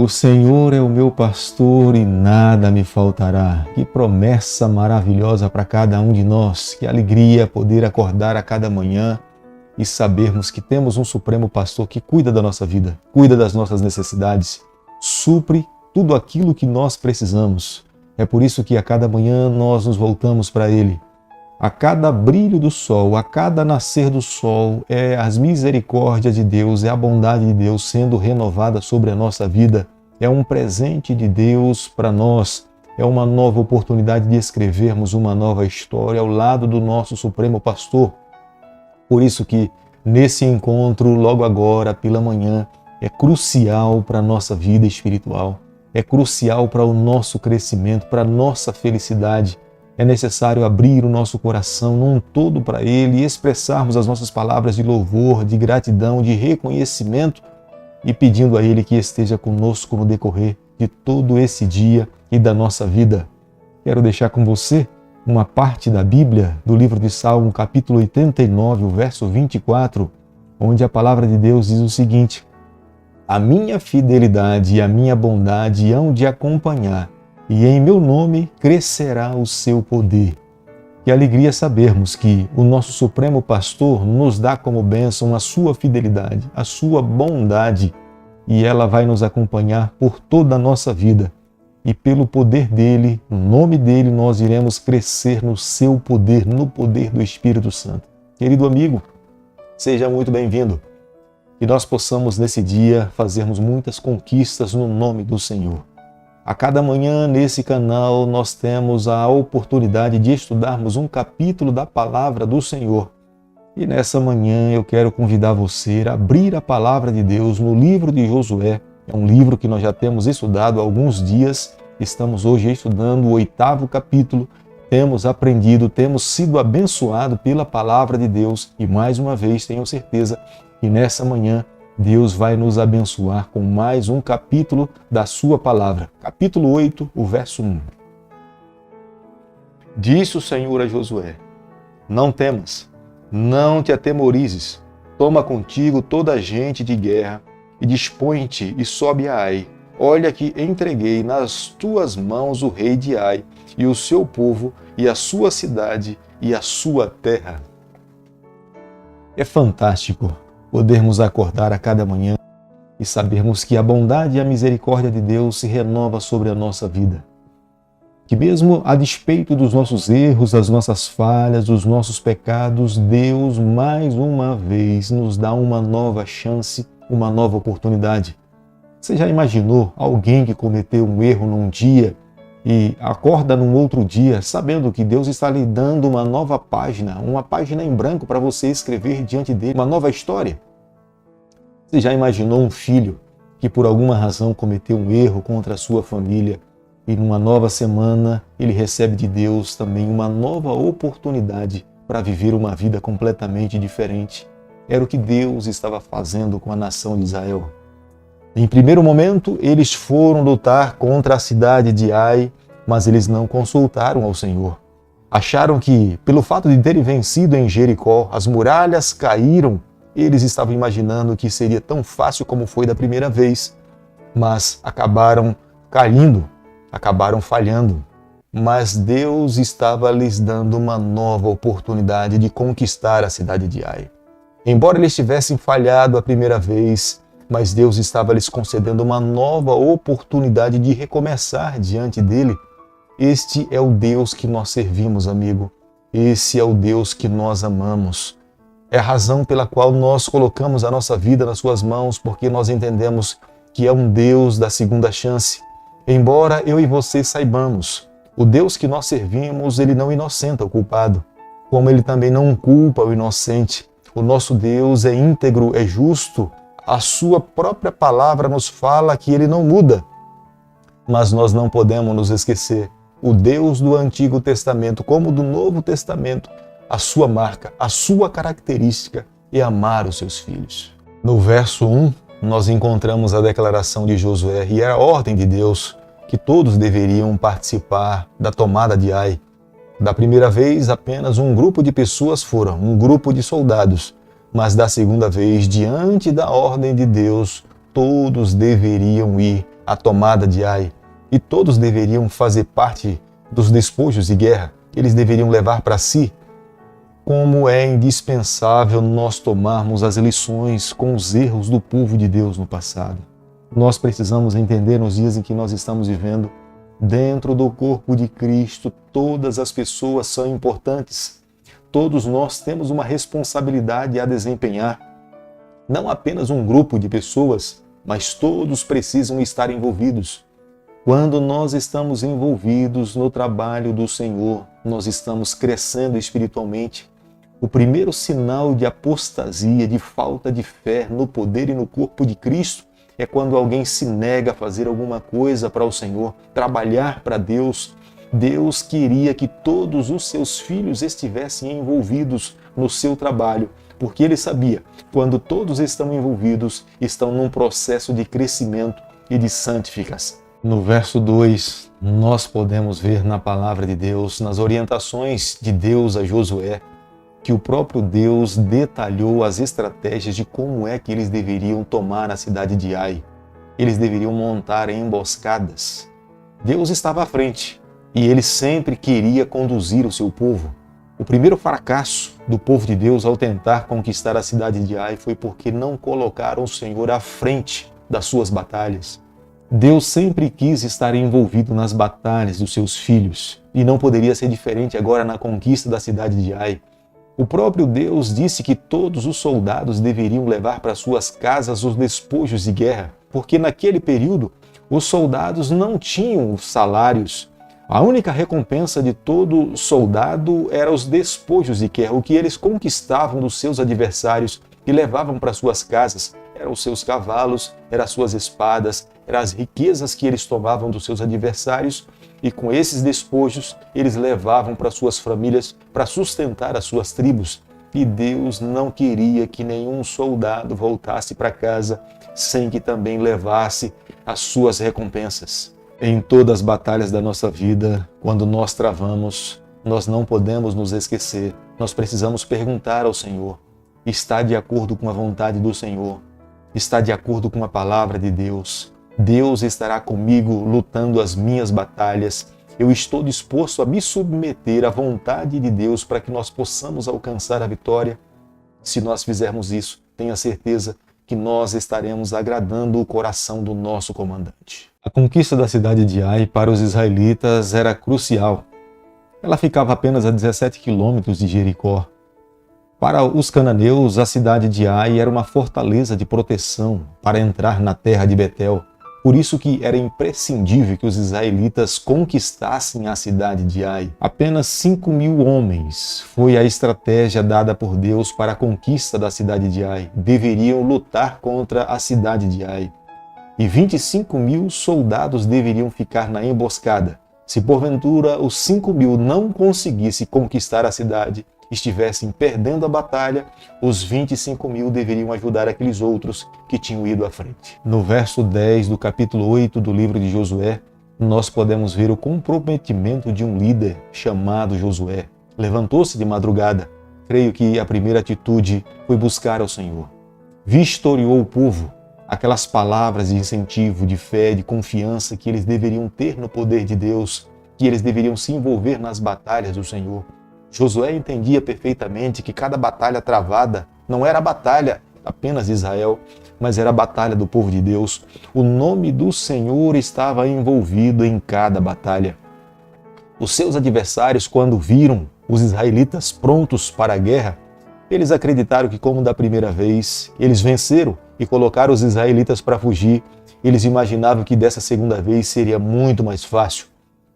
O Senhor é o meu pastor e nada me faltará. Que promessa maravilhosa para cada um de nós. Que alegria poder acordar a cada manhã e sabermos que temos um Supremo Pastor que cuida da nossa vida, cuida das nossas necessidades, supre tudo aquilo que nós precisamos. É por isso que a cada manhã nós nos voltamos para Ele. A cada brilho do sol, a cada nascer do sol, é as misericórdias de Deus, é a bondade de Deus sendo renovada sobre a nossa vida. É um presente de Deus para nós. É uma nova oportunidade de escrevermos uma nova história ao lado do nosso Supremo Pastor. Por isso que nesse encontro, logo agora, pela manhã, é crucial para a nossa vida espiritual. É crucial para o nosso crescimento, para a nossa felicidade. É necessário abrir o nosso coração num todo para Ele e expressarmos as nossas palavras de louvor, de gratidão, de reconhecimento e pedindo a Ele que esteja conosco no decorrer de todo esse dia e da nossa vida. Quero deixar com você uma parte da Bíblia, do livro de Salmo, capítulo 89, o verso 24, onde a palavra de Deus diz o seguinte: a minha fidelidade e a minha bondade hão de acompanhar, e em meu nome crescerá o seu poder. Que alegria sabermos que o nosso Supremo Pastor nos dá como bênção a sua fidelidade, a sua bondade, e ela vai nos acompanhar por toda a nossa vida. E pelo poder dele, no nome dele, nós iremos crescer no seu poder, no poder do Espírito Santo. Querido amigo, seja muito bem-vindo. Que nós possamos nesse dia fazermos muitas conquistas no nome do Senhor. A cada manhã nesse canal nós temos a oportunidade de estudarmos um capítulo da Palavra do Senhor. E nessa manhã eu quero convidar você a abrir a Palavra de Deus no livro de Josué. É um livro que nós já temos estudado há alguns dias. Estamos hoje estudando o 8º capítulo. Temos aprendido, temos sido abençoados pela Palavra de Deus. E mais uma vez tenho certeza que nessa manhã Deus vai nos abençoar com mais um capítulo da sua palavra. Capítulo 8, o verso 1. Disse o Senhor a Josué: não temas, não te atemorizes. Toma contigo toda a gente de guerra e dispõe-te e sobe a Ai. Olha que entreguei nas tuas mãos o rei de Ai e o seu povo e a sua cidade e a sua terra. É fantástico podermos acordar a cada manhã e sabermos que a bondade e a misericórdia de Deus se renova sobre a nossa vida. Que mesmo a despeito dos nossos erros, das nossas falhas, dos nossos pecados, Deus mais uma vez nos dá uma nova chance, uma nova oportunidade. Você já imaginou alguém que cometeu um erro num dia e acorda num outro dia sabendo que Deus está lhe dando uma nova página, uma página em branco para você escrever diante dele, uma nova história? Você já imaginou um filho que por alguma razão cometeu um erro contra a sua família e numa nova semana ele recebe de Deus também uma nova oportunidade para viver uma vida completamente diferente? Era o que Deus estava fazendo com a nação de Israel. Em primeiro momento, eles foram lutar contra a cidade de Ai, mas eles não consultaram ao Senhor. Acharam que, pelo fato de terem vencido em Jericó, as muralhas caíram. Eles estavam imaginando que seria tão fácil como foi da primeira vez, mas acabaram caindo, acabaram falhando. Mas Deus estava lhes dando uma nova oportunidade de conquistar a cidade de Ai. Embora eles tivessem falhado a primeira vez, mas Deus estava lhes concedendo uma nova oportunidade de recomeçar diante dele. Este é o Deus que nós servimos, amigo. Esse é o Deus que nós amamos. É a razão pela qual nós colocamos a nossa vida nas suas mãos, porque nós entendemos que é um Deus da segunda chance. Embora eu e você saibamos, o Deus que nós servimos, ele não inocenta o culpado, como ele também não culpa o inocente. O nosso Deus é íntegro, é justo. A sua própria palavra nos fala que ele não muda. Mas nós não podemos nos esquecer. O Deus do Antigo Testamento, como do Novo Testamento, a sua marca, a sua característica é amar os seus filhos. No verso 1, nós encontramos a declaração de Josué e era a ordem de Deus que todos deveriam participar da tomada de Ai. Da primeira vez, apenas um grupo de pessoas foram, um grupo de soldados. Mas da segunda vez, diante da ordem de Deus, todos deveriam ir a tomada de Ai, e todos deveriam fazer parte dos despojos de guerra que eles deveriam levar para si. Como é indispensável nós tomarmos as lições com os erros do povo de Deus no passado. Nós precisamos entender nos dias em que nós estamos vivendo, dentro do corpo de Cristo, todas as pessoas são importantes. Todos nós temos uma responsabilidade a desempenhar. Não apenas um grupo de pessoas, mas todos precisam estar envolvidos. Quando nós estamos envolvidos no trabalho do Senhor, nós estamos crescendo espiritualmente. O primeiro sinal de apostasia, de falta de fé no poder e no corpo de Cristo, é quando alguém se nega a fazer alguma coisa para o Senhor, trabalhar para Deus. Deus queria que todos os seus filhos estivessem envolvidos no seu trabalho, porque Ele sabia, quando todos estão envolvidos, estão num processo de crescimento e de santificação. No verso 2, nós podemos ver na palavra de Deus, nas orientações de Deus a Josué, que o próprio Deus detalhou as estratégias de como é que eles deveriam tomar a cidade de Ai. Eles deveriam montar emboscadas. Deus estava à frente e Ele sempre queria conduzir o seu povo. O primeiro fracasso do povo de Deus ao tentar conquistar a cidade de Ai foi porque não colocaram o Senhor à frente das suas batalhas. Deus sempre quis estar envolvido nas batalhas dos seus filhos e não poderia ser diferente agora na conquista da cidade de Ai. O próprio Deus disse que todos os soldados deveriam levar para suas casas os despojos de guerra, porque naquele período os soldados não tinham salários. A única recompensa de todo soldado era os despojos de guerra, o que eles conquistavam dos seus adversários e levavam para suas casas. Eram os seus cavalos, eram as suas espadas, eram as riquezas que eles tomavam dos seus adversários, e com esses despojos eles levavam para suas famílias para sustentar as suas tribos. E Deus não queria que nenhum soldado voltasse para casa sem que também levasse as suas recompensas. Em todas as batalhas da nossa vida, quando nós travamos, nós não podemos nos esquecer. Nós precisamos perguntar ao Senhor: está de acordo com a vontade do Senhor? Está de acordo com a palavra de Deus? Deus estará comigo lutando as minhas batalhas. Eu estou disposto a me submeter à vontade de Deus para que nós possamos alcançar a vitória. Se nós fizermos isso, tenha certeza que nós estaremos agradando o coração do nosso comandante. A conquista da cidade de Ai para os israelitas era crucial. Ela ficava apenas a 17 quilômetros de Jericó. Para os cananeus, a cidade de Ai era uma fortaleza de proteção para entrar na terra de Betel. Por isso que era imprescindível que os israelitas conquistassem a cidade de Ai. Apenas 5.000 homens foi a estratégia dada por Deus para a conquista da cidade de Ai. Deveriam lutar contra a cidade de Ai. E 25.000 soldados deveriam ficar na emboscada. Se porventura os 5.000 não conseguissem conquistar a cidade, estivessem perdendo a batalha, os 25.000 deveriam ajudar aqueles outros que tinham ido à frente. No verso 10 do capítulo 8 do livro de Josué, nós podemos ver o comprometimento de um líder chamado Josué. Levantou-se de madrugada. Creio que a primeira atitude foi buscar ao Senhor. Vistoriou o povo, aquelas palavras de incentivo, de fé, de confiança que eles deveriam ter no poder de Deus, que eles deveriam se envolver nas batalhas do Senhor. Josué entendia perfeitamente que cada batalha travada não era a batalha apenas de Israel, mas era a batalha do povo de Deus. O nome do Senhor estava envolvido em cada batalha. Os seus adversários, quando viram os israelitas prontos para a guerra, eles acreditaram que, como da primeira vez, eles venceram e colocaram os israelitas para fugir. Eles imaginavam que dessa segunda vez seria muito mais fácil.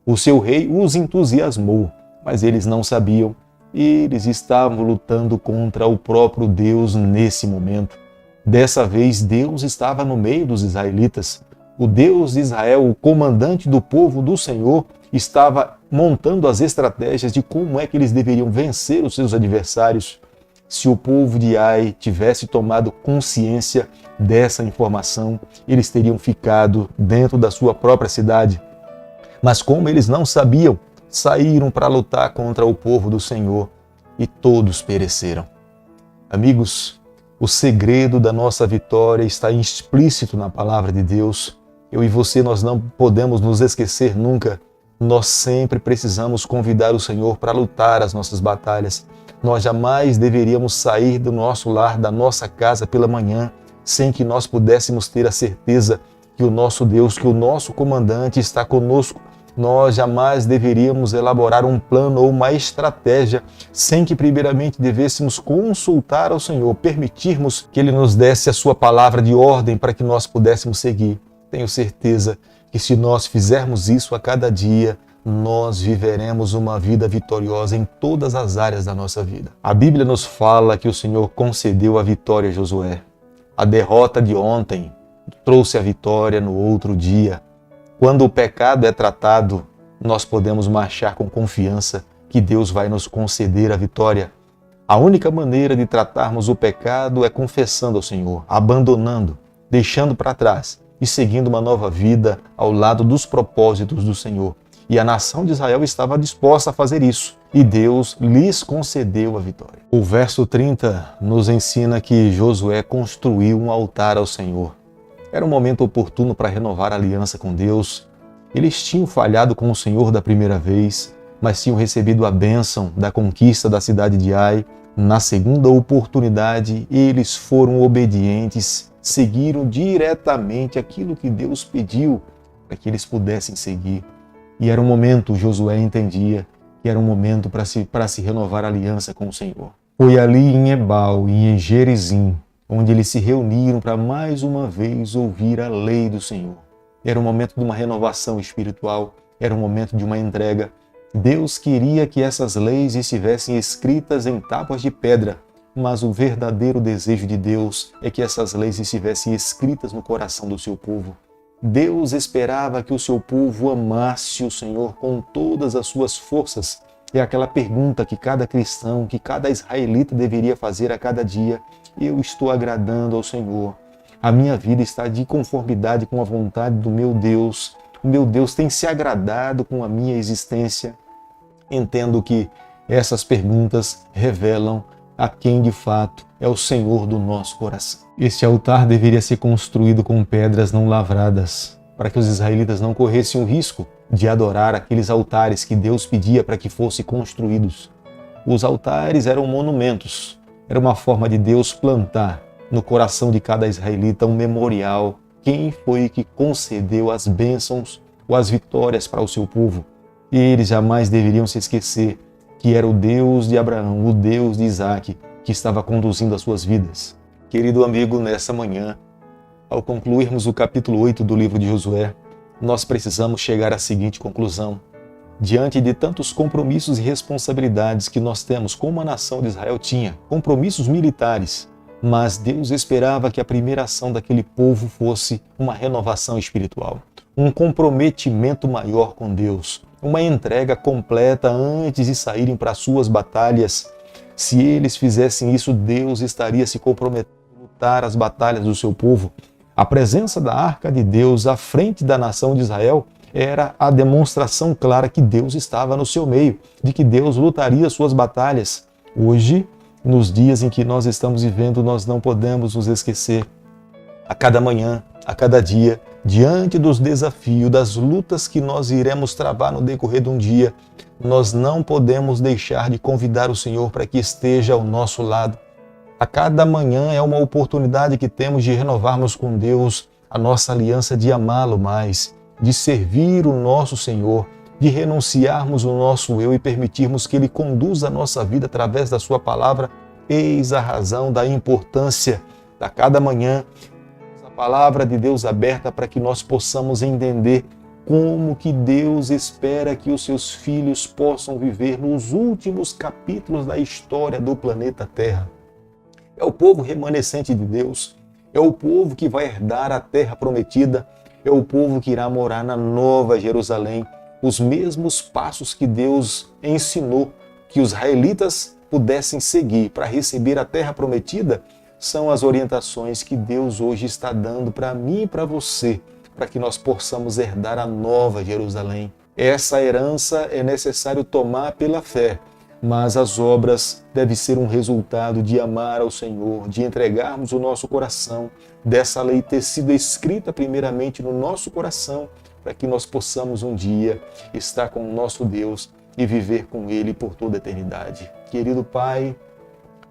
O seu rei os entusiasmou, mas eles não sabiam. Eles estavam lutando contra o próprio Deus nesse momento. Dessa vez, Deus estava no meio dos israelitas. O Deus de Israel, o comandante do povo do Senhor, estava montando as estratégias de como é que eles deveriam vencer os seus adversários. Se o povo de Ai tivesse tomado consciência dessa informação, eles teriam ficado dentro da sua própria cidade. Mas como eles não sabiam, saíram para lutar contra o povo do Senhor e todos pereceram. Amigos, o segredo da nossa vitória está explícito na palavra de Deus Eu e você, nós não podemos nos esquecer nunca. Nós sempre precisamos convidar o Senhor para lutar as nossas batalhas. Nós jamais deveríamos sair do nosso lar, da nossa casa pela manhã, sem que nós pudéssemos ter a certeza que o nosso Deus, que o nosso comandante está conosco. Nós jamais deveríamos elaborar um plano ou uma estratégia sem que primeiramente devêssemos consultar ao Senhor, permitirmos que Ele nos desse a sua palavra de ordem para que nós pudéssemos seguir. Tenho certeza que se nós fizermos isso a cada dia, nós viveremos uma vida vitoriosa em todas as áreas da nossa vida. A Bíblia nos fala que o Senhor concedeu a vitória a Josué. A derrota de ontem trouxe a vitória no outro dia. Quando o pecado é tratado, nós podemos marchar com confiança que Deus vai nos conceder a vitória. A única maneira de tratarmos o pecado é confessando ao Senhor, abandonando, deixando para trás e seguindo uma nova vida ao lado dos propósitos do Senhor. E a nação de Israel estava disposta a fazer isso, e Deus lhes concedeu a vitória. O verso 30 nos ensina que Josué construiu um altar ao Senhor. Era um momento oportuno para renovar a aliança com Deus. Eles tinham falhado com o Senhor da primeira vez, mas tinham recebido a bênção da conquista da cidade de Ai. Na segunda oportunidade, eles foram obedientes, seguiram diretamente aquilo que Deus pediu para que eles pudessem seguir. E era um momento, Josué entendia, que era um momento para se renovar a aliança com o Senhor. Foi ali em Ebal e em Gerizim, onde eles se reuniram para mais uma vez ouvir a lei do Senhor. Era um momento de uma renovação espiritual, era um momento de uma entrega. Deus queria que essas leis estivessem escritas em tábuas de pedra, mas o verdadeiro desejo de Deus é que essas leis estivessem escritas no coração do seu povo. Deus esperava que o seu povo amasse o Senhor com todas as suas forças. É aquela pergunta que cada cristão, que cada israelita deveria fazer a cada dia. Eu estou agradando ao Senhor. A minha vida está de conformidade com a vontade do meu Deus. O meu Deus tem se agradado com a minha existência. Entendo que essas perguntas revelam a quem de fato é o Senhor do nosso coração. Este altar deveria ser construído com pedras não lavradas, para que os israelitas não corressem o risco de adorar aqueles altares que Deus pedia para que fossem construídos. Os altares eram monumentos, era uma forma de Deus plantar no coração de cada israelita um memorial. Quem foi que concedeu as bênçãos ou as vitórias para o seu povo? E eles jamais deveriam se esquecer que era o Deus de Abraão, o Deus de Isaac, que estava conduzindo as suas vidas. Querido amigo, nessa manhã, ao concluirmos o capítulo 8 do livro de Josué, nós precisamos chegar à seguinte conclusão. Diante de tantos compromissos e responsabilidades que nós temos, como a nação de Israel tinha, compromissos militares, mas Deus esperava que a primeira ação daquele povo fosse uma renovação espiritual, um comprometimento maior com Deus, uma entrega completa antes de saírem para as suas batalhas. Se eles fizessem isso, Deus estaria se comprometendo a lutar as batalhas do seu povo. A presença da Arca de Deus à frente da nação de Israel era a demonstração clara que Deus estava no seu meio, de que Deus lutaria suas batalhas. Hoje, nos dias em que nós estamos vivendo, nós não podemos nos esquecer. A cada manhã, a cada dia, diante dos desafios, das lutas que nós iremos travar no decorrer de um dia, nós não podemos deixar de convidar o Senhor para que esteja ao nosso lado. A cada manhã é uma oportunidade que temos de renovarmos com Deus a nossa aliança, de amá-lo mais, de servir o nosso Senhor, de renunciarmos o nosso eu e permitirmos que Ele conduza a nossa vida através da sua palavra. Eis a razão da importância da cada manhã, a palavra de Deus aberta para que nós possamos entender como que Deus espera que os seus filhos possam viver nos últimos capítulos da história do planeta Terra. É o povo remanescente de Deus, é o povo que vai herdar a terra prometida, é o povo que irá morar na Nova Jerusalém. Os mesmos passos que Deus ensinou que os israelitas pudessem seguir para receber a terra prometida são as orientações que Deus hoje está dando para mim e para você, para que nós possamos herdar a Nova Jerusalém. Essa herança é necessário tomar pela fé. mas as obras devem ser um resultado de amar ao Senhor, de entregarmos o nosso coração, dessa lei ter sido escrita primeiramente no nosso coração, para que nós possamos um dia estar com o nosso Deus e viver com Ele por toda a eternidade. Querido Pai,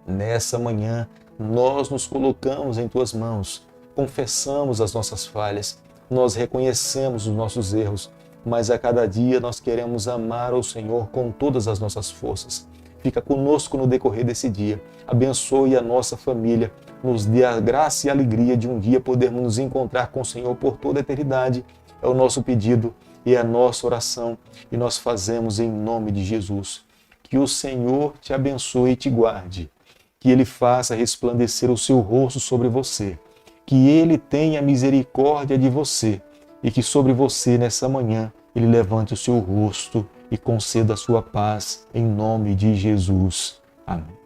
nessa manhã nós nos colocamos em Tuas mãos, confessamos as nossas falhas, nós reconhecemos os nossos erros, mas a cada dia nós queremos amar ao Senhor com todas as nossas forças. Fica conosco no decorrer desse dia. Abençoe a nossa família, nos dê a graça e a alegria de um dia podermos nos encontrar com o Senhor por toda a eternidade. É o nosso pedido e é a nossa oração e nós fazemos em nome de Jesus. Que o Senhor te abençoe e te guarde, que Ele faça resplandecer o seu rosto sobre você, que Ele tenha misericórdia de você e que sobre você nessa manhã Ele levante o seu rosto e conceda a sua paz em nome de Jesus. Amém.